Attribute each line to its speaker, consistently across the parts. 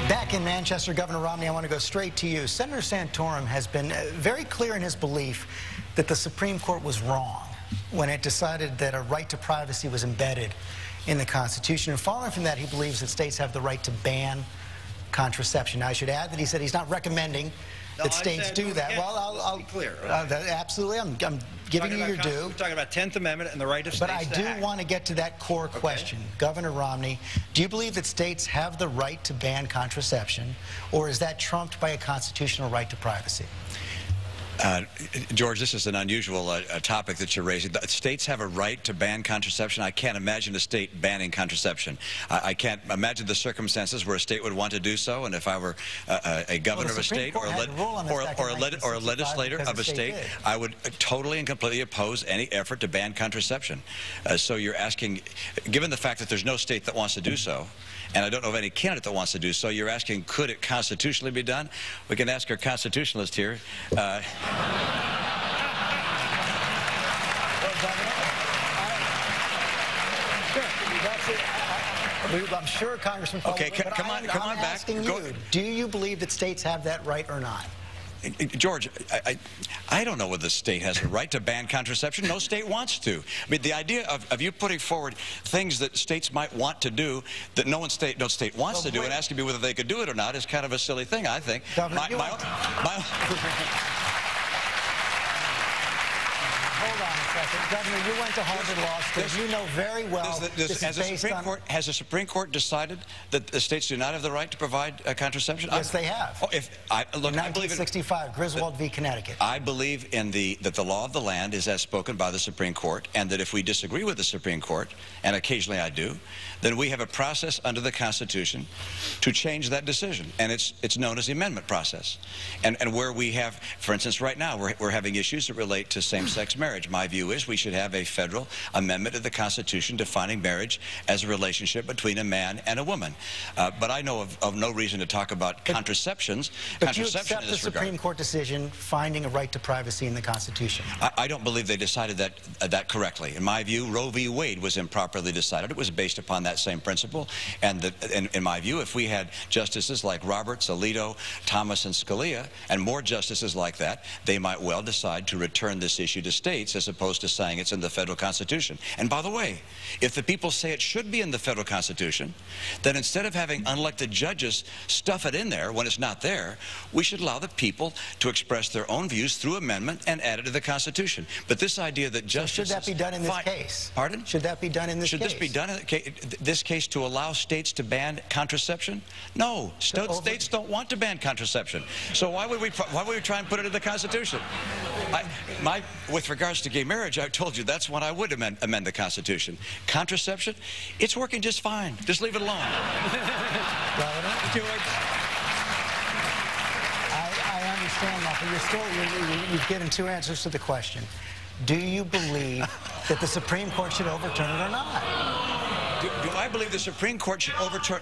Speaker 1: Back in Manchester, Governor Romney, I want to go straight to you. Senator Santorum has been very clear in his belief that the Supreme Court was wrong when it decided that a right to privacy was embedded in the Constitution. And following from that, he believes that states have the right to ban contraception. Now, I should add that he said he's not recommending that states do that. Well, I'll be clear. Absolutely, I'm giving you your due.
Speaker 2: We're talking about 10th Amendment and the right of states to act.
Speaker 1: But I do want to get to that core question. Governor Romney, do you believe that states have the right to ban contraception, or is that trumped by a constitutional right to privacy?
Speaker 3: George, this is an unusual topic that you're raising. The states have a right to ban contraception. I can't imagine a state banning contraception. I can't imagine the circumstances where a state would want to do so. And if I were a governor of a state or a legislator of a state, I would totally and completely oppose any effort to ban contraception. So you're asking, given the fact that there's no state that wants to do so, and I don't know of any candidate that wants to do so, you're asking, could it constitutionally be done? We can ask our constitutionalist here.
Speaker 1: I'm sure Congressman Paul.
Speaker 3: Okay, come on back.
Speaker 1: Do you believe that states have that right or not?
Speaker 3: George, I don't know whether the state has a right to ban contraception. No state wants to. I mean, the idea of you putting forward things that states might want to do that no state wants to do and asking me whether they could do it or not is kind of a silly thing, I think.
Speaker 1: Governor, hold on a second. Governor, you went to Harvard Law School. You know very well
Speaker 3: has the Supreme Court decided that the states do not have the right to provide contraception?
Speaker 1: Yes, they have.
Speaker 3: Oh, look,
Speaker 1: in 1965, Griswold v. Connecticut.
Speaker 3: I believe that the law of the land is as spoken by the Supreme Court, and that if we disagree with the Supreme Court, and occasionally I do, then we have a process under the Constitution to change that decision, and it's known as the amendment process. And where we have, for instance, right now, we're having issues that relate to same-sex marriage. My view is we should have a federal amendment of the Constitution defining marriage as a relationship between a man and a woman. But I know of no reason to talk about contraceptions.
Speaker 1: But you accept the Supreme Court decision finding a right to privacy in the Constitution?
Speaker 3: I don't believe they decided that correctly. In my view, Roe v. Wade was improperly decided. It was based upon that same principle. And in my view, if we had justices like Roberts, Alito, Thomas, and Scalia, and more justices like that, they might well decide to return this issue to states as opposed to saying it's in the federal Constitution. And by the way, if the people say it should be in the federal Constitution, then instead of having unelected judges stuff it in there when it's not there, we should allow the people to express their own views through amendment and add it to the Constitution. But this idea that justice...
Speaker 1: So should that be done in this case?
Speaker 3: Pardon?
Speaker 1: Should that be done in this case?
Speaker 3: Should this be done in this case to allow states to ban contraception? No. States don't want to ban contraception. So why would we try and put it in the Constitution? With regards to gay marriage, I told you that's when I would amend the Constitution. Contraception, it's working just fine. Just leave it alone.
Speaker 1: George, I understand that, but you've given two answers to the question. Do you believe that the Supreme Court should overturn it or not?
Speaker 3: Do I believe the Supreme Court should overturn?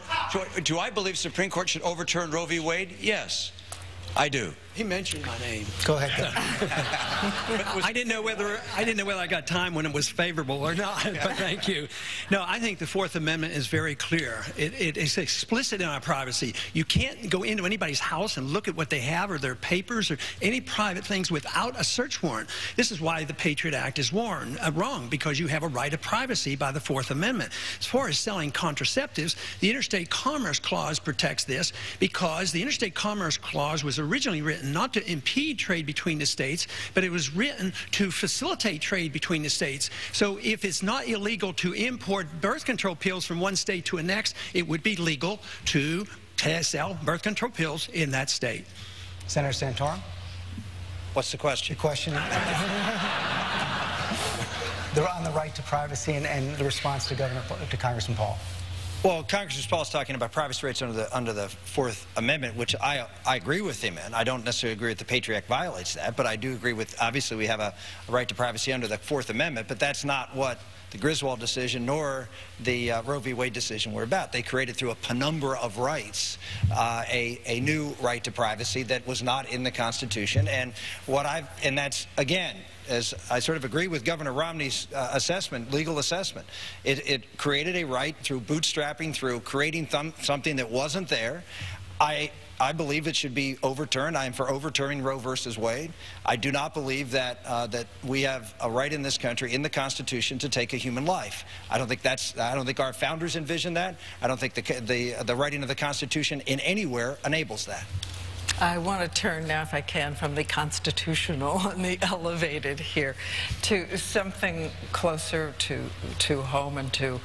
Speaker 3: Do I believe the Supreme Court should overturn Roe v. Wade? Yes, I do.
Speaker 4: He mentioned my name.
Speaker 1: Go ahead.
Speaker 4: I didn't know whether I got time when it was favorable or not. But thank you. No, I think the Fourth Amendment is very clear. It is explicit in our privacy. You can't go into anybody's house and look at what they have or their papers or any private things without a search warrant. This is why the Patriot Act is wrong, because you have a right of privacy by the Fourth Amendment. As far as selling contraceptives, the Interstate Commerce Clause protects this because the Interstate Commerce Clause was originally written not to impede trade between the states, but it was written to facilitate trade between the states. So if it's not illegal to import birth control pills from one state to the next, it would be legal to sell birth control pills in that state.
Speaker 1: Senator Santorum?
Speaker 2: What's the question?
Speaker 1: The question they're on the right to privacy and the response to Congressman Paul.
Speaker 2: Well, Congressman Paul is talking about privacy rights under the Fourth Amendment, which I agree with him in. I don't necessarily agree with the Patriot Act violates that, but I do agree with, obviously, we have a right to privacy under the Fourth Amendment, but that's not what the Griswold decision nor the Roe v. Wade decision were about. They created through a penumbra of rights a new right to privacy that was not in the Constitution. And that's, again, as I sort of agree with Governor Romney's assessment, legal assessment. It created a right through bootstrapping, through creating something that wasn't there. I believe it should be overturned. I am for overturning Roe versus Wade. I do not believe that that we have a right in this country, in the Constitution, to take a human life. I don't think our founders envisioned that. I don't think the writing of the Constitution in anywhere enables that.
Speaker 5: I want to turn now, if I can, from the constitutional and the elevated here to something closer to home and to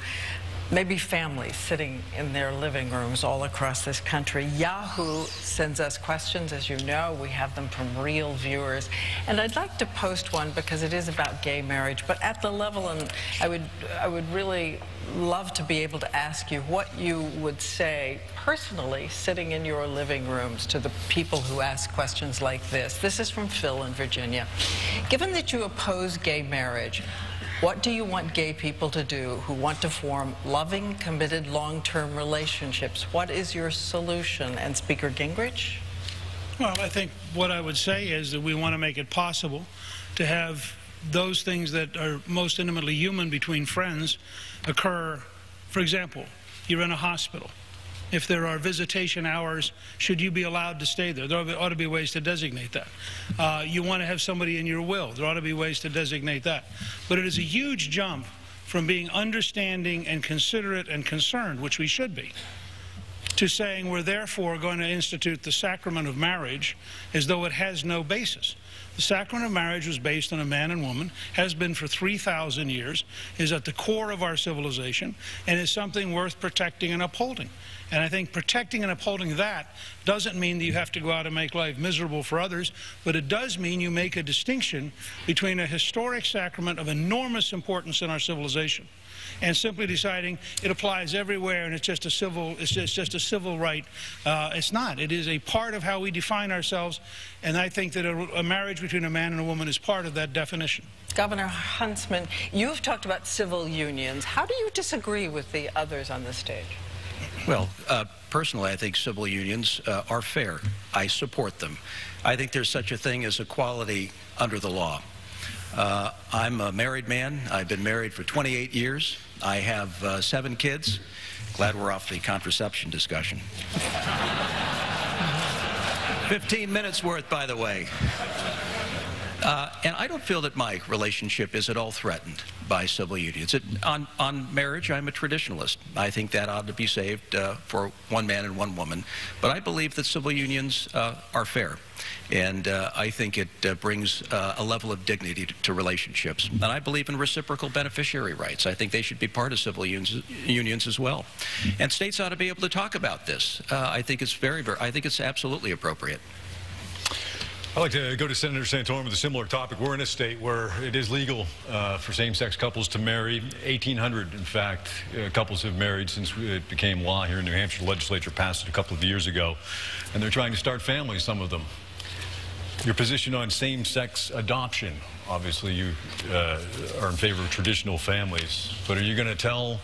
Speaker 5: maybe families sitting in their living rooms all across this country. Yahoo sends us questions, as you know. We have them from real viewers. And I'd like to post one because it is about gay marriage, but at the level, and I would really love to be able to ask you what you would say personally sitting in your living rooms to the people who ask questions like this. This is from Phil in Virginia. Given that you oppose gay marriage, what do you want gay people to do who want to form loving, committed, long-term relationships? What is your solution? And Speaker Gingrich?
Speaker 6: Well, I think what I would say is that we want to make it possible to have those things that are most intimately human between friends occur. For example, you're in a hospital. If there are visitation hours, should you be allowed to stay there? There ought to be ways to designate that. You want to have somebody in your will. There ought to be ways to designate that. But it is a huge jump from being understanding and considerate and concerned, which we should be, to saying we're therefore going to institute the sacrament of marriage as though it has no basis. The sacrament of marriage was based on a man and woman, has been for 3,000 years, is at the core of our civilization, and is something worth protecting and upholding. And I think protecting and upholding that doesn't mean that you have to go out and make life miserable for others, but it does mean you make a distinction between a historic sacrament of enormous importance in our civilization and simply deciding it applies everywhere and it's just a civil right. It's not. It is a part of how we define ourselves, and I think that a marriage between a man and a woman is part of that definition.
Speaker 5: Governor Huntsman, you've talked about civil unions. How do you disagree with the others on the stage?
Speaker 4: Well, personally, I think civil unions are fair. I support them. I think there's such a thing as equality under the law. I'm a married man. I've been married for 28 years. I have 7 kids. Glad we're off the contraception discussion. 15 minutes worth, by the way. And I don't feel that my relationship is at all threatened by civil unions. On marriage, I'm a traditionalist. I think that ought to be saved for one man and one woman. But I believe that civil unions are fair. And I think it brings a level of dignity to relationships. And I believe in reciprocal beneficiary rights. I think they should be part of civil unions as well. And states ought to be able to talk about this. I think it's I think it's absolutely appropriate.
Speaker 7: I'd like to go to Senator Santorum with a similar topic. We're in a state where it is legal for same-sex couples to marry. 1,800, in fact, couples have married since it became law here in New Hampshire. The legislature passed it a couple of years ago, and they're trying to start families, some of them. Your position on same-sex adoption, obviously you are in favor of traditional families, but are you going to tell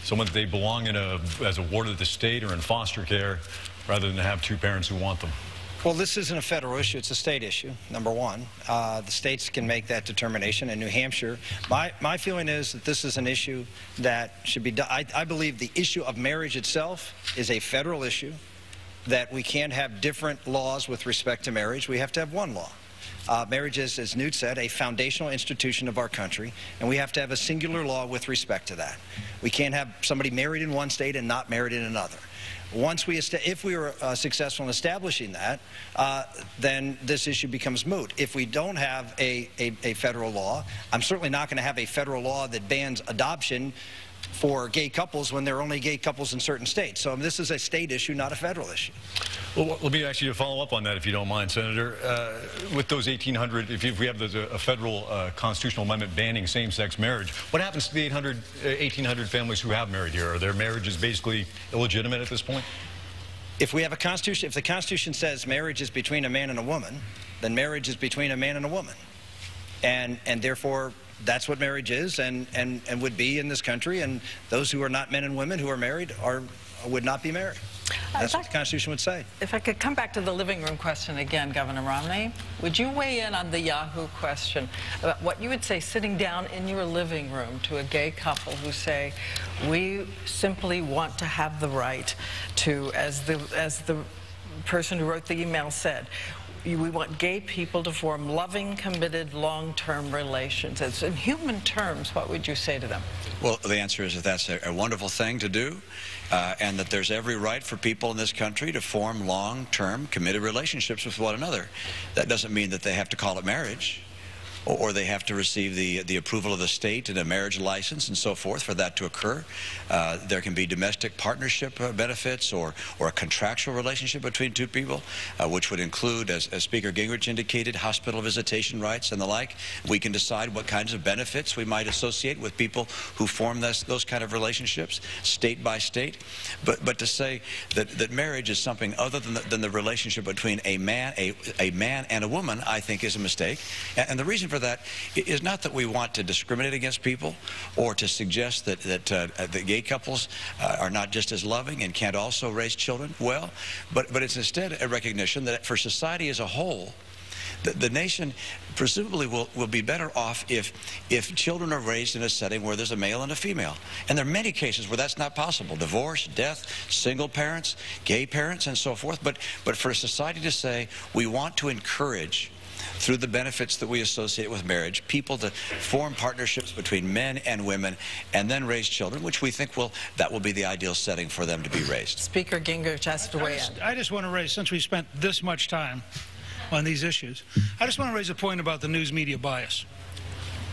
Speaker 7: someone that they belong in as a ward of the state or in foster care rather than have 2 parents who want them?
Speaker 2: Well, this isn't a federal issue. It's a state issue, number one. The states can make that determination. In New Hampshire, my feeling is that this is an issue that should be done. I believe the issue of marriage itself is a federal issue, that we can't have different laws with respect to marriage. We have to have one law. Marriage is, as Newt said, a foundational institution of our country, and we have to have a singular law with respect to that. We can't have somebody married in one state and not married in another. If we were successful in establishing that, then this issue becomes moot. If we don't have a federal law, I'm certainly not going to have a federal law that bans adoption for gay couples when there are only gay couples in certain states. So this is a state issue, not a federal issue.
Speaker 7: Well, let me ask you to follow up on that, if you don't mind, Senator. With those 1,800, if we have a federal constitutional amendment banning same-sex marriage, what happens to the 1,800 families who have married here? Are their marriages basically illegitimate at this point?
Speaker 2: If we have a constitution, if the Constitution says marriage is between a man and a woman, then marriage is between a man and a woman, and therefore that's what marriage is and would be in this country, and those who are not men and women who are married are would not be married. That's what the Constitution would say.
Speaker 5: If I could come back to the living room question again, Governor Romney, would you weigh in on the Yahoo question about what you would say sitting down in your living room to a gay couple who say, we simply want to have the right to, as the person who wrote the email said, we want gay people to form loving, committed, long-term relations. It's in human terms, what would you say to them?
Speaker 3: Well, the answer is that that's a wonderful thing to do, and that there's every right for people in this country to form long-term, committed relationships with one another. That doesn't mean that they have to call it marriage, or they have to receive the approval of the state and a marriage license and so forth for that to occur. There can be domestic partnership benefits or a contractual relationship between two people, which would include, as Speaker Gingrich indicated, hospital visitation rights and the like. We can decide what kinds of benefits we might associate with people who form those kind of relationships, state by state. But to say that marriage is something other than the relationship between a man and a woman, I think is a mistake. And the reason for that is not that we want to discriminate against people or to suggest that gay couples are not just as loving and can't also raise children well, but it's instead a recognition that for society as a whole, the nation presumably will be better off if children are raised in a setting where there's a male and a female. And there are many cases where that's not possible. Divorce, death, single parents, gay parents, and so forth. But for society to say, we want to encourage, through the benefits that we associate with marriage, people to form partnerships between men and women and then raise children, which we think that will be the ideal setting for them to be raised.
Speaker 5: Speaker Gingrich has to weigh in.
Speaker 6: I just want to raise, since we spent this much time on these issues, I just want to raise a point about the news media bias.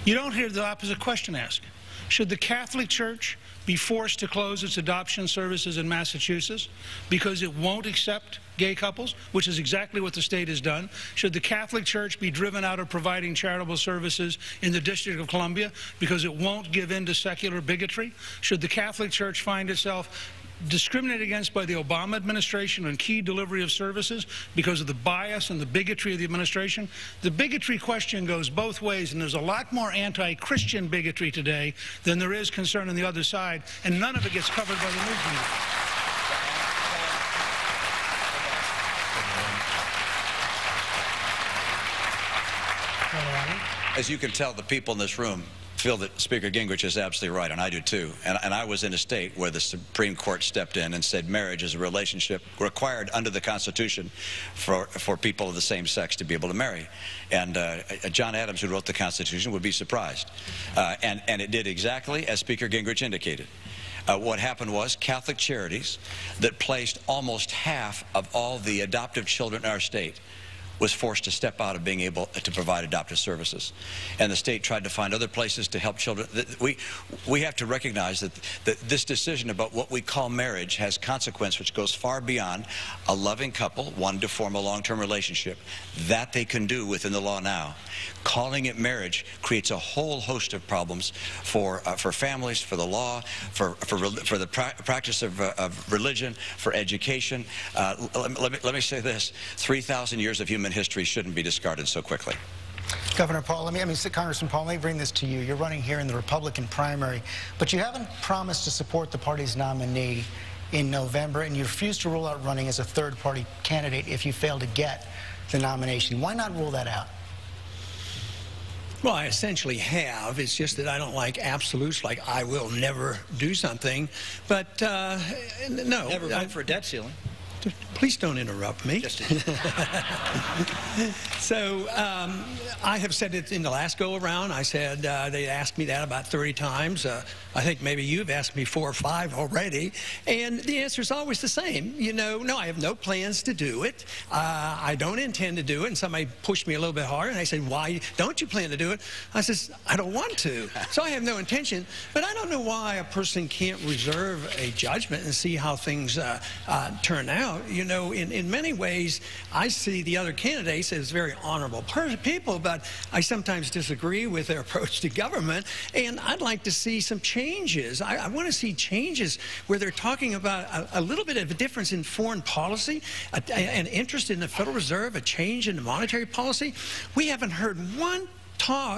Speaker 6: You don't hear the opposite question asked. Should the Catholic Church be forced to close its adoption services in Massachusetts because it won't accept gay couples, which is exactly what the state has done? Should the Catholic Church be driven out of providing charitable services in the District of Columbia because it won't give in to secular bigotry? Should the Catholic Church find itself discriminated against by the Obama administration on key delivery of services because of the bias and the bigotry of the administration? The bigotry question goes both ways, and there's a lot more anti-Christian bigotry today than there is concern on the other side, and none of it gets covered by the news media.
Speaker 3: As you can tell, the people in this room feel that Speaker Gingrich is absolutely right, and I do too. And I was in a state where the Supreme Court stepped in and said marriage is a relationship required under the Constitution for people of the same sex to be able to marry. And John Adams, who wrote the Constitution, would be surprised. And it did exactly as Speaker Gingrich indicated. What happened was Catholic Charities that placed almost half of all the adoptive children in our state was forced to step out of being able to provide adoptive services. And the state tried to find other places to help children. We have to recognize that this decision about what we call marriage has consequence which goes far beyond a loving couple wanting to form a long-term relationship. That they can do within the law now. Calling it marriage creates a whole host of problems for families, for the law, for the practice of religion, for education. Let me say this: 3,000 years of human history shouldn't be discarded so quickly.
Speaker 1: Governor Paul, Congressman Paul, let me bring this to you. You're running here in the Republican primary, but you haven't promised to support the party's nominee in November, and you refuse to rule out running as a third-party candidate if you fail to get the nomination. Why not rule that out?
Speaker 4: Well, I essentially have. It's just that I don't like absolutes, like I will never do something. But no.
Speaker 2: Never vote for a debt ceiling.
Speaker 4: Please don't interrupt me. So I have said it in the last go-around. I said they asked me that about 30 times. I think maybe you've asked me 4 or 5 already. And the answer is always the same. You know, no, I have no plans to do it. I don't intend to do it. And somebody pushed me a little bit harder, and I said, why don't you plan to do it? I said, I don't want to. So I have no intention. But I don't know why a person can't reserve a judgment and see how things turn out. You know, in many ways, I see the other candidates as very honorable people, but I sometimes disagree with their approach to government, and I'd like to see some changes. I want to see changes where they're talking about a little bit of a difference in foreign policy, an interest in the Federal Reserve, a change in the monetary policy. We haven't heard one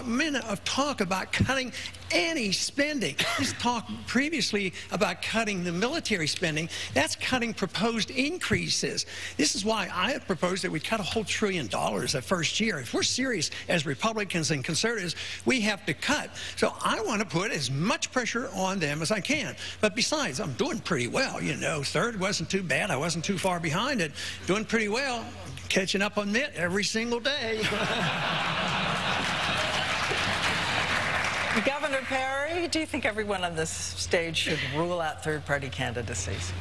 Speaker 4: minute of talk about cutting any spending. This talk previously about cutting the military spending, that's cutting proposed increases. This is why I have proposed that we cut a whole $1 trillion the first year. If we're serious as Republicans and conservatives, we have to cut. So I want to put as much pressure on them as I can. But besides, I'm doing pretty well, you know. Third wasn't too bad. I wasn't too far behind it. Doing pretty well. Catching up on Mitt every single day.
Speaker 5: Governor Perry, do you think everyone on this stage should rule out third-party candidacies?